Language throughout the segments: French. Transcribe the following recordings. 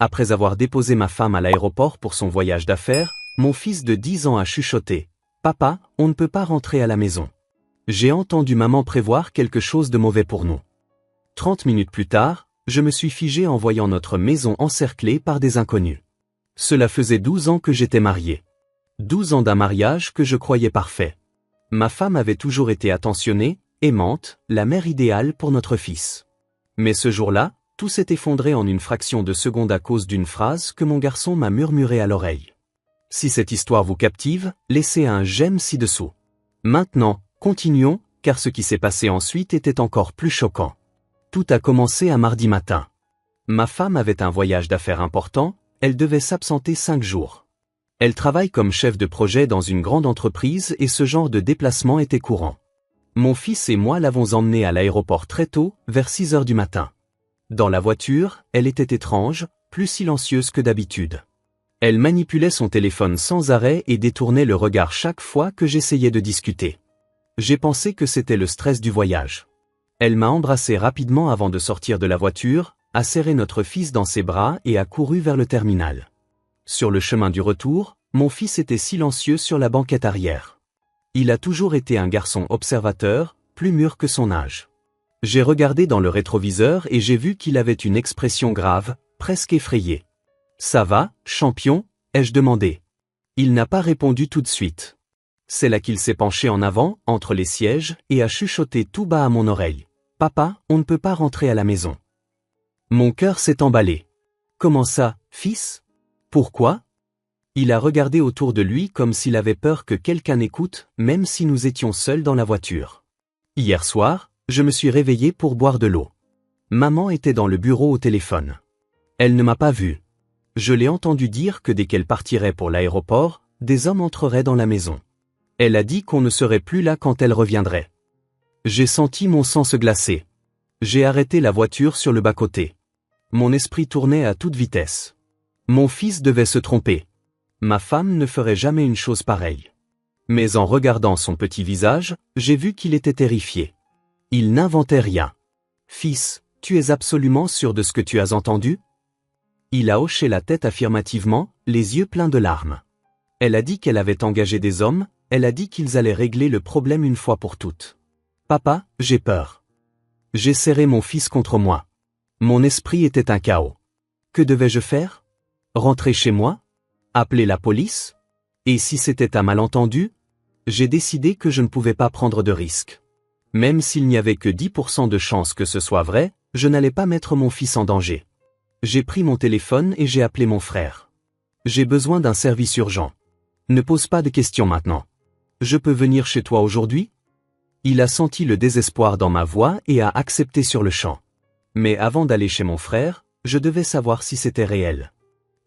Après avoir déposé ma femme à l'aéroport pour son voyage d'affaires, mon fils de 10 ans a chuchoté. « Papa, on ne peut pas rentrer à la maison. » J'ai entendu maman prévoir quelque chose de mauvais pour nous. 30 minutes plus tard, je me suis figé en voyant notre maison encerclée par des inconnus. Cela faisait 12 ans que j'étais marié. 12 ans d'un mariage que je croyais parfait. Ma femme avait toujours été attentionnée, aimante, la mère idéale pour notre fils. Mais ce jour-là, tout s'est effondré en une fraction de seconde à cause d'une phrase que mon garçon m'a murmurée à l'oreille. Si cette histoire vous captive, laissez un j'aime ci-dessous. Maintenant, continuons, car ce qui s'est passé ensuite était encore plus choquant. Tout a commencé un mardi matin. Ma femme avait un voyage d'affaires important, elle devait s'absenter 5 jours. Elle travaille comme chef de projet dans une grande entreprise et ce genre de déplacement était courant. Mon fils et moi l'avons emmenée à l'aéroport très tôt, vers 6 heures du matin. Dans la voiture, elle était étrange, plus silencieuse que d'habitude. Elle manipulait son téléphone sans arrêt et détournait le regard chaque fois que j'essayais de discuter. J'ai pensé que c'était le stress du voyage. Elle m'a embrassé rapidement avant de sortir de la voiture, a serré notre fils dans ses bras et a couru vers le terminal. Sur le chemin du retour, mon fils était silencieux sur la banquette arrière. Il a toujours été un garçon observateur, plus mûr que son âge. J'ai regardé dans le rétroviseur et j'ai vu qu'il avait une expression grave, presque effrayée. « Ça va, champion ?» ai-je demandé. Il n'a pas répondu tout de suite. C'est là qu'il s'est penché en avant, entre les sièges, et a chuchoté tout bas à mon oreille. « Papa, on ne peut pas rentrer à la maison. » Mon cœur s'est emballé. « Comment ça, fils ? Pourquoi ?» Il a regardé autour de lui comme s'il avait peur que quelqu'un écoute, même si nous étions seuls dans la voiture. Hier soir, je me suis réveillé pour boire de l'eau. Maman était dans le bureau au téléphone. Elle ne m'a pas vu. Je l'ai entendu dire que dès qu'elle partirait pour l'aéroport, des hommes entreraient dans la maison. Elle a dit qu'on ne serait plus là quand elle reviendrait. J'ai senti mon sang se glacer. J'ai arrêté la voiture sur le bas-côté. Mon esprit tournait à toute vitesse. Mon fils devait se tromper. Ma femme ne ferait jamais une chose pareille. Mais en regardant son petit visage, j'ai vu qu'il était terrifié. Il n'inventait rien. « Fils, tu es absolument sûr de ce que tu as entendu ?» Il a hoché la tête affirmativement, les yeux pleins de larmes. Elle a dit qu'elle avait engagé des hommes, elle a dit qu'ils allaient régler le problème une fois pour toutes. « Papa, j'ai peur. » J'ai serré mon fils contre moi. Mon esprit était un chaos. Que devais-je faire ? Rentrer chez moi ? Appeler la police ? Et si c'était un malentendu ? J'ai décidé que je ne pouvais pas prendre de risques. Même s'il n'y avait que 10% de chance que ce soit vrai, je n'allais pas mettre mon fils en danger. J'ai pris mon téléphone et j'ai appelé mon frère. J'ai besoin d'un service urgent. Ne pose pas de questions maintenant. Je peux venir chez toi aujourd'hui ? Il a senti le désespoir dans ma voix et a accepté sur le champ. Mais avant d'aller chez mon frère, je devais savoir si c'était réel.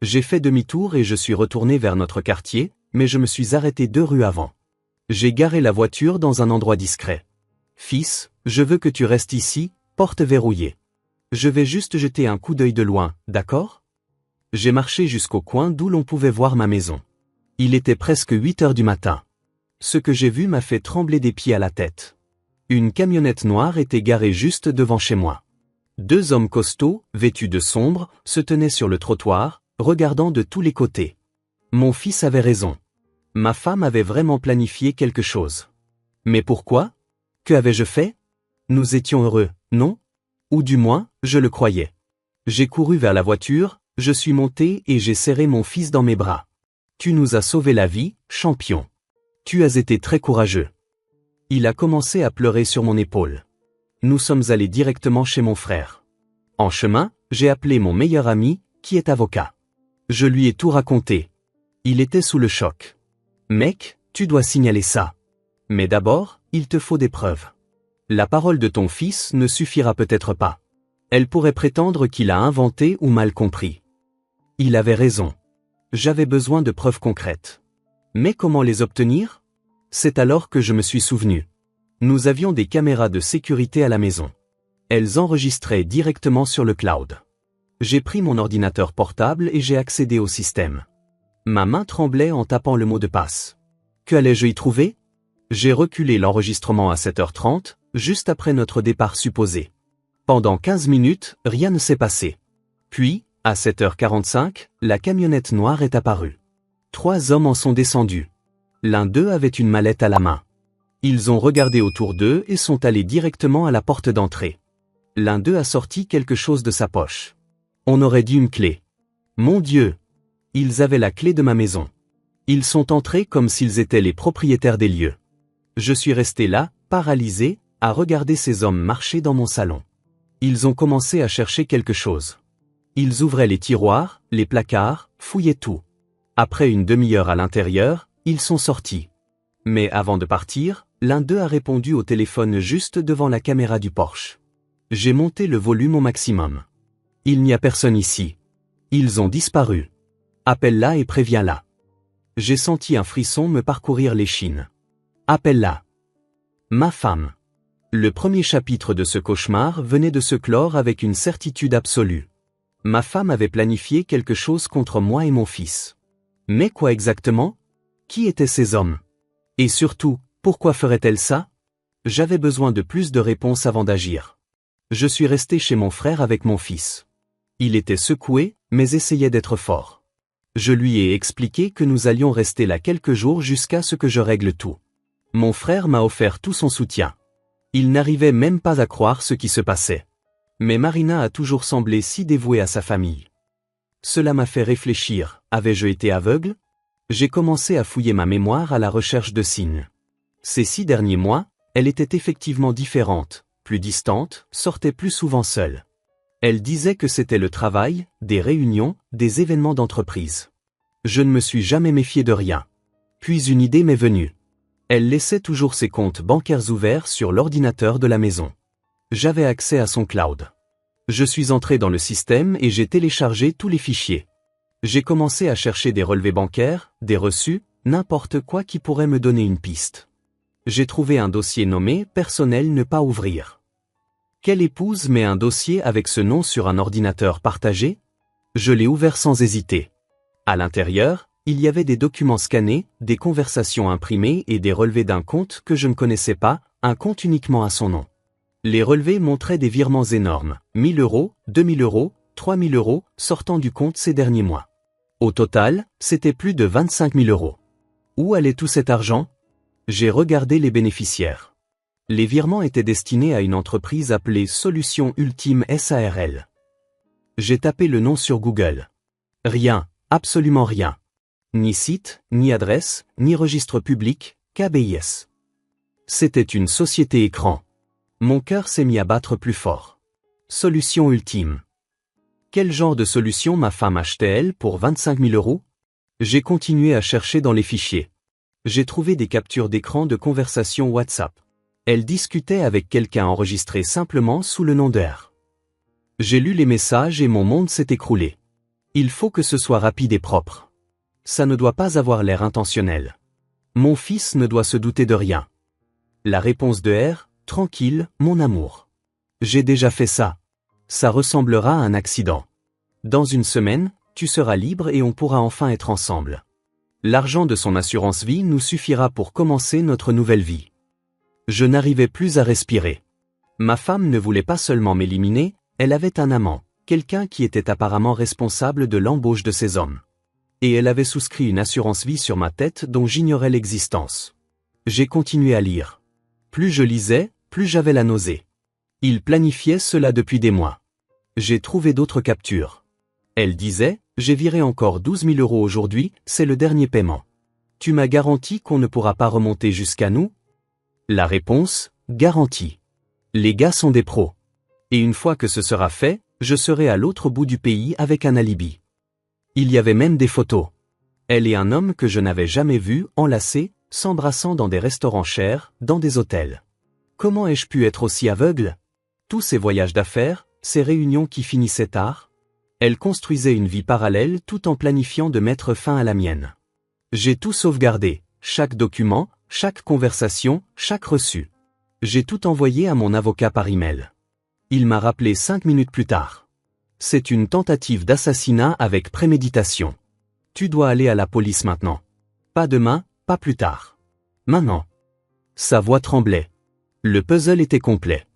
J'ai fait demi-tour et je suis retourné vers notre quartier, mais je me suis arrêté 2 rues avant. J'ai garé la voiture dans un endroit discret. « Fils, je veux que tu restes ici, porte verrouillée. Je vais juste jeter un coup d'œil de loin, d'accord ? » J'ai marché jusqu'au coin d'où l'on pouvait voir ma maison. Il était presque 8 heures du matin. Ce que j'ai vu m'a fait trembler des pieds à la tête. Une camionnette noire était garée juste devant chez moi. 2 hommes costauds, vêtus de sombre, se tenaient sur le trottoir, regardant de tous les côtés. Mon fils avait raison. Ma femme avait vraiment planifié quelque chose. Mais pourquoi ? Que avais-je fait ? Nous étions heureux, non ? Ou du moins, je le croyais. J'ai couru vers la voiture, je suis monté et j'ai serré mon fils dans mes bras. Tu nous as sauvé la vie, champion. Tu as été très courageux. Il a commencé à pleurer sur mon épaule. Nous sommes allés directement chez mon frère. En chemin, j'ai appelé mon meilleur ami, qui est avocat. Je lui ai tout raconté. Il était sous le choc. Mec, tu dois signaler ça. Mais d'abord, il te faut des preuves. La parole de ton fils ne suffira peut-être pas. Elle pourrait prétendre qu'il a inventé ou mal compris. Il avait raison. J'avais besoin de preuves concrètes. Mais comment les obtenir ? C'est alors que je me suis souvenu. Nous avions des caméras de sécurité à la maison. Elles enregistraient directement sur le cloud. J'ai pris mon ordinateur portable et j'ai accédé au système. Ma main tremblait en tapant le mot de passe. Que allais-je y trouver ? J'ai reculé l'enregistrement à 7h30, juste après notre départ supposé. Pendant 15 minutes, rien ne s'est passé. Puis, À 7h45, la camionnette noire est apparue. 3 hommes en sont descendus. L'un d'eux avait une mallette à la main. Ils ont regardé autour d'eux et sont allés directement à la porte d'entrée. L'un d'eux a sorti quelque chose de sa poche. On aurait dit une clé. Mon Dieu! Ils avaient la clé de ma maison. Ils sont entrés comme s'ils étaient les propriétaires des lieux. Je suis resté là, paralysé, à regarder ces hommes marcher dans mon salon. Ils ont commencé à chercher quelque chose. Ils ouvraient les tiroirs, les placards, fouillaient tout. Après une demi-heure à l'intérieur, ils sont sortis. Mais avant de partir, l'un d'eux a répondu au téléphone juste devant la caméra du Porsche. J'ai monté le volume au maximum. Il n'y a personne ici. Ils ont disparu. Appelle-la et préviens-la. J'ai senti un frisson me parcourir l'échine. Appelle-la. Ma femme. Le premier chapitre de ce cauchemar venait de se clore avec une certitude absolue. Ma femme avait planifié quelque chose contre moi et mon fils. Mais quoi exactement? Qui étaient ces hommes? Et surtout, pourquoi ferait-elle ça? J'avais besoin de plus de réponses avant d'agir. Je suis resté chez mon frère avec mon fils. Il était secoué, mais essayait d'être fort. Je lui ai expliqué que nous allions rester là quelques jours jusqu'à ce que je règle tout. Mon frère m'a offert tout son soutien. Il n'arrivait même pas à croire ce qui se passait. Mais Marina a toujours semblé si dévouée à sa famille. Cela m'a fait réfléchir, avais-je été aveugle? J'ai commencé à fouiller ma mémoire à la recherche de signes. Ces 6 derniers mois, elle était effectivement différente, plus distante, sortait plus souvent seule. Elle disait que c'était le travail, des réunions, des événements d'entreprise. Je ne me suis jamais méfié de rien. Puis une idée m'est venue. Elle laissait toujours ses comptes bancaires ouverts sur l'ordinateur de la maison. J'avais accès à son cloud. Je suis entré dans le système et j'ai téléchargé tous les fichiers. J'ai commencé à chercher des relevés bancaires, des reçus, n'importe quoi qui pourrait me donner une piste. J'ai trouvé un dossier nommé « Personnel ne pas ouvrir ». Quelle épouse met un dossier avec ce nom sur un ordinateur partagé? Je l'ai ouvert sans hésiter. À l'intérieur, il y avait des documents scannés, des conversations imprimées et des relevés d'un compte que je ne connaissais pas, un compte uniquement à son nom. Les relevés montraient des virements énormes, 1 000 €, 2 000 €, 3 000 € sortant du compte ces derniers mois. Au total, c'était plus de 25 000 €. Où allait tout cet argent? J'ai regardé les bénéficiaires. Les virements étaient destinés à une entreprise appelée Solutions Ultimes SARL. J'ai tapé le nom sur Google. Rien, absolument rien. Ni site, ni adresse, ni registre public, KBIS. C'était une société écran. Mon cœur s'est mis à battre plus fort. Solution ultime. Quel genre de solution ma femme achetait-elle pour 25 000 €? J'ai continué à chercher dans les fichiers. J'ai trouvé des captures d'écran de conversations WhatsApp. Elle discutait avec quelqu'un enregistré simplement sous le nom d'R. J'ai lu les messages et mon monde s'est écroulé. Il faut que ce soit rapide et propre. Ça ne doit pas avoir l'air intentionnel. Mon fils ne doit se douter de rien. La réponse de R, tranquille, mon amour. J'ai déjà fait ça. Ça ressemblera à un accident. Dans une semaine, tu seras libre et on pourra enfin être ensemble. L'argent de son assurance vie nous suffira pour commencer notre nouvelle vie. Je n'arrivais plus à respirer. Ma femme ne voulait pas seulement m'éliminer, elle avait un amant, quelqu'un qui était apparemment responsable de l'embauche de ces hommes. Et elle avait souscrit une assurance vie sur ma tête dont j'ignorais l'existence. J'ai continué à lire. Plus je lisais, plus j'avais la nausée. Il planifiait cela depuis des mois. J'ai trouvé d'autres captures. Elle disait, j'ai viré encore 12 000 € aujourd'hui, c'est le dernier paiement. Tu m'as garanti qu'on ne pourra pas remonter jusqu'à nous? La réponse, garantie. Les gars sont des pros. Et une fois que ce sera fait, je serai à l'autre bout du pays avec un alibi. Il y avait même des photos. Elle et un homme que je n'avais jamais vu, enlacés, s'embrassant dans des restaurants chers, dans des hôtels. Comment ai-je pu être aussi aveugle? Tous ces voyages d'affaires, ces réunions qui finissaient tard. Elle construisait une vie parallèle tout en planifiant de mettre fin à la mienne. J'ai tout sauvegardé, chaque document, chaque conversation, chaque reçu. J'ai tout envoyé à mon avocat par email. Il m'a rappelé 5 minutes plus tard. C'est une tentative d'assassinat avec préméditation. Tu dois aller à la police maintenant. Pas demain, pas plus tard. Maintenant. Sa voix tremblait. Le puzzle était complet.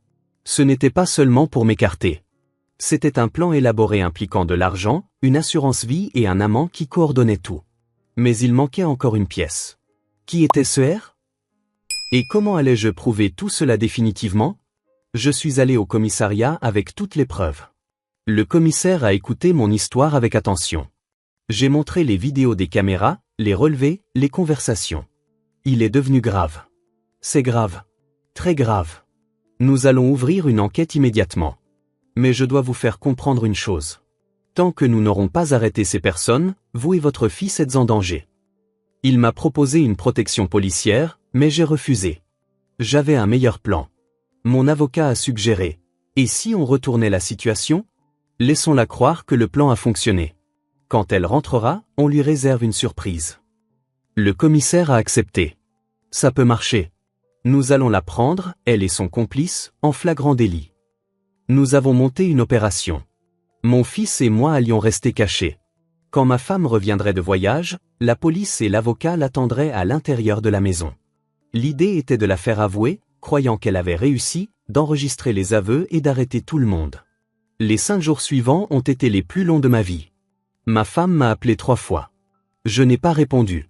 Ce n'était pas seulement pour m'écarter. C'était un plan élaboré impliquant de l'argent, une assurance vie et un amant qui coordonnait tout. Mais il manquait encore une pièce. Qui était ce R? Et comment allais-je prouver tout cela définitivement? Je suis allé au commissariat avec toutes les preuves. Le commissaire a écouté mon histoire avec attention. J'ai montré les vidéos des caméras, les relevés, les conversations. Il est devenu grave. C'est grave. Très grave. Nous allons ouvrir une enquête immédiatement. Mais je dois vous faire comprendre une chose. Tant que nous n'aurons pas arrêté ces personnes, vous et votre fils êtes en danger. Il m'a proposé une protection policière, mais j'ai refusé. J'avais un meilleur plan. Mon avocat a suggéré. Et si on retournait la situation? Laissons-la croire que le plan a fonctionné. Quand elle rentrera, on lui réserve une surprise. Le commissaire a accepté. Ça peut marcher. Nous allons la prendre, elle et son complice, en flagrant délit. Nous avons monté une opération. Mon fils et moi allions rester cachés. Quand ma femme reviendrait de voyage, la police et l'avocat l'attendraient à l'intérieur de la maison. L'idée était de la faire avouer, croyant qu'elle avait réussi, d'enregistrer les aveux et d'arrêter tout le monde. Les 5 jours suivants ont été les plus longs de ma vie. Ma femme m'a appelé 3 fois. Je n'ai pas répondu.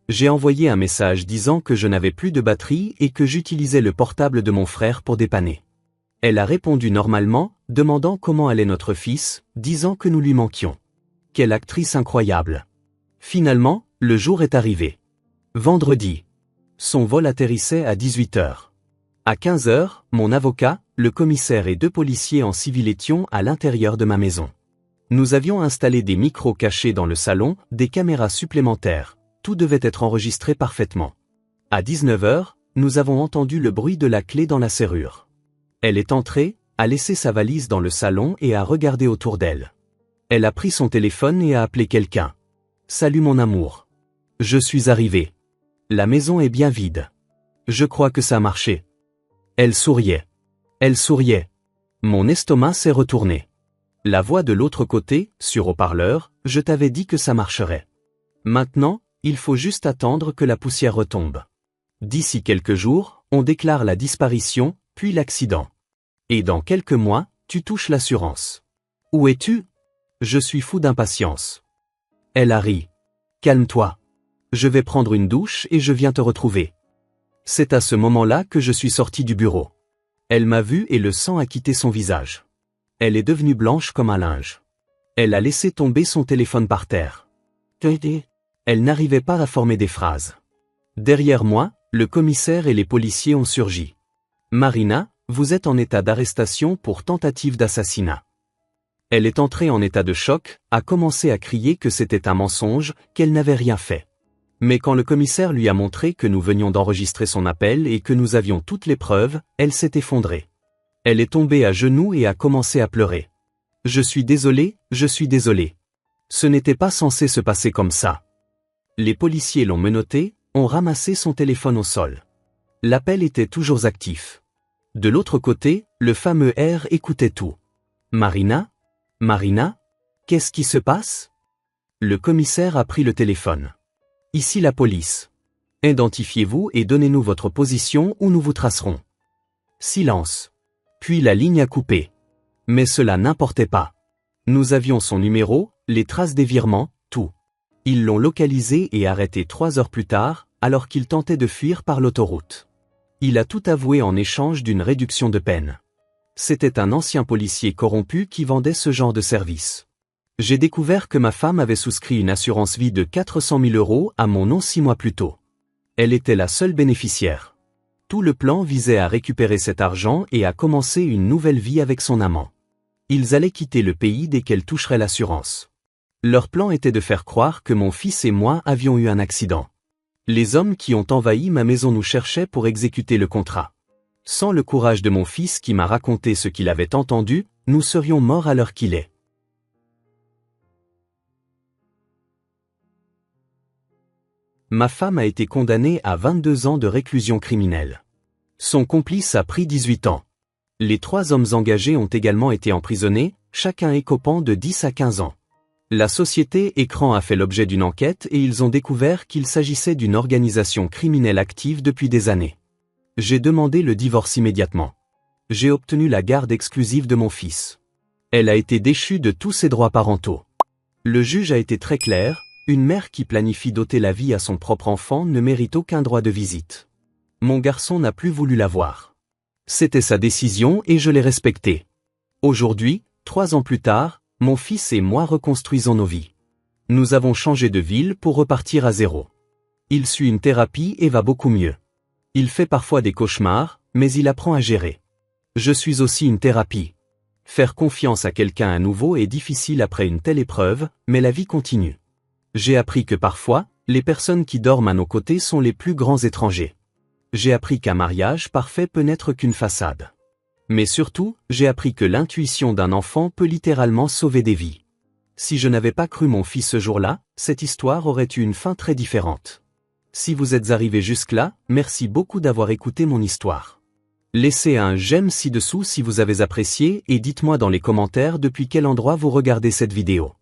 J'ai envoyé un message disant que je n'avais plus de batterie et que j'utilisais le portable de mon frère pour dépanner. Elle a répondu normalement, demandant comment allait notre fils, disant que nous lui manquions. Quelle actrice incroyable. Finalement, le jour est arrivé. Vendredi. Son vol atterrissait à 18h. À 15h, mon avocat, le commissaire et 2 policiers en civil étions à l'intérieur de ma maison. Nous avions installé des micros cachés dans le salon, des caméras supplémentaires. Tout devait être enregistré parfaitement. À 19h, nous avons entendu le bruit de la clé dans la serrure. Elle est entrée, a laissé sa valise dans le salon et a regardé autour d'elle. Elle a pris son téléphone et a appelé quelqu'un. « Salut mon amour. Je suis arrivé. La maison est bien vide. Je crois que ça a marché. » Elle souriait. Elle souriait. Mon estomac s'est retourné. La voix de l'autre côté, sur haut-parleur, « Je t'avais dit que ça marcherait. Maintenant, il faut juste attendre que la poussière retombe. D'ici quelques jours, on déclare la disparition, puis l'accident. Et dans quelques mois, tu touches l'assurance. Où es-tu? Je suis fou d'impatience. » Elle a ri. « Calme-toi. Je vais prendre une douche et je viens te retrouver. » C'est à ce moment-là que je suis sorti du bureau. Elle m'a vu et le sang a quitté son visage. Elle est devenue blanche comme un linge. Elle a laissé tomber son téléphone par terre. Elle n'arrivait pas à former des phrases. Derrière moi, le commissaire et les policiers ont surgi. « Marina, vous êtes en état d'arrestation pour tentative d'assassinat. » Elle est entrée en état de choc, a commencé à crier que c'était un mensonge, qu'elle n'avait rien fait. Mais quand le commissaire lui a montré que nous venions d'enregistrer son appel et que nous avions toutes les preuves, elle s'est effondrée. Elle est tombée à genoux et a commencé à pleurer. « Je suis désolé, je suis désolé. Ce n'était pas censé se passer comme ça. » Les policiers l'ont menottée, ont ramassé son téléphone au sol. L'appel était toujours actif. De l'autre côté, le fameux R écoutait tout. « Marina? Marina? Qu'est-ce qui se passe ?» Le commissaire a pris le téléphone. « Ici la police. Identifiez-vous et donnez-nous votre position ou nous vous tracerons. » Silence. Puis la ligne a coupé. Mais cela n'importait pas. Nous avions son numéro, les traces des virements, tout. Ils l'ont localisé et arrêté 3 heures plus tard, alors qu'il tentait de fuir par l'autoroute. Il a tout avoué en échange d'une réduction de peine. C'était un ancien policier corrompu qui vendait ce genre de service. J'ai découvert que ma femme avait souscrit une assurance vie de 400 000 € à mon nom 6 mois plus tôt. Elle était la seule bénéficiaire. Tout le plan visait à récupérer cet argent et à commencer une nouvelle vie avec son amant. Ils allaient quitter le pays dès qu'elle toucherait l'assurance. Leur plan était de faire croire que mon fils et moi avions eu un accident. Les hommes qui ont envahi ma maison nous cherchaient pour exécuter le contrat. Sans le courage de mon fils qui m'a raconté ce qu'il avait entendu, nous serions morts à l'heure qu'il est. Ma femme a été condamnée à 22 ans de réclusion criminelle. Son complice a pris 18 ans. Les 3 hommes engagés ont également été emprisonnés, chacun écopant de 10 à 15 ans. La société Écran a fait l'objet d'une enquête et ils ont découvert qu'il s'agissait d'une organisation criminelle active depuis des années. J'ai demandé le divorce immédiatement. J'ai obtenu la garde exclusive de mon fils. Elle a été déchue de tous ses droits parentaux. Le juge a été très clair, une mère qui planifie d'ôter la vie à son propre enfant ne mérite aucun droit de visite. Mon garçon n'a plus voulu la voir. C'était sa décision et je l'ai respectée. Aujourd'hui, 3 ans plus tard, mon fils et moi reconstruisons nos vies. Nous avons changé de ville pour repartir à zéro. Il suit une thérapie et va beaucoup mieux. Il fait parfois des cauchemars, mais il apprend à gérer. Je suis aussi une thérapie. Faire confiance à quelqu'un à nouveau est difficile après une telle épreuve, mais la vie continue. J'ai appris que parfois, les personnes qui dorment à nos côtés sont les plus grands étrangers. J'ai appris qu'un mariage parfait peut n'être qu'une façade. Mais surtout, j'ai appris que l'intuition d'un enfant peut littéralement sauver des vies. Si je n'avais pas cru mon fils ce jour-là, cette histoire aurait eu une fin très différente. Si vous êtes arrivé jusque-là, merci beaucoup d'avoir écouté mon histoire. Laissez un j'aime ci-dessous si vous avez apprécié et dites-moi dans les commentaires depuis quel endroit vous regardez cette vidéo.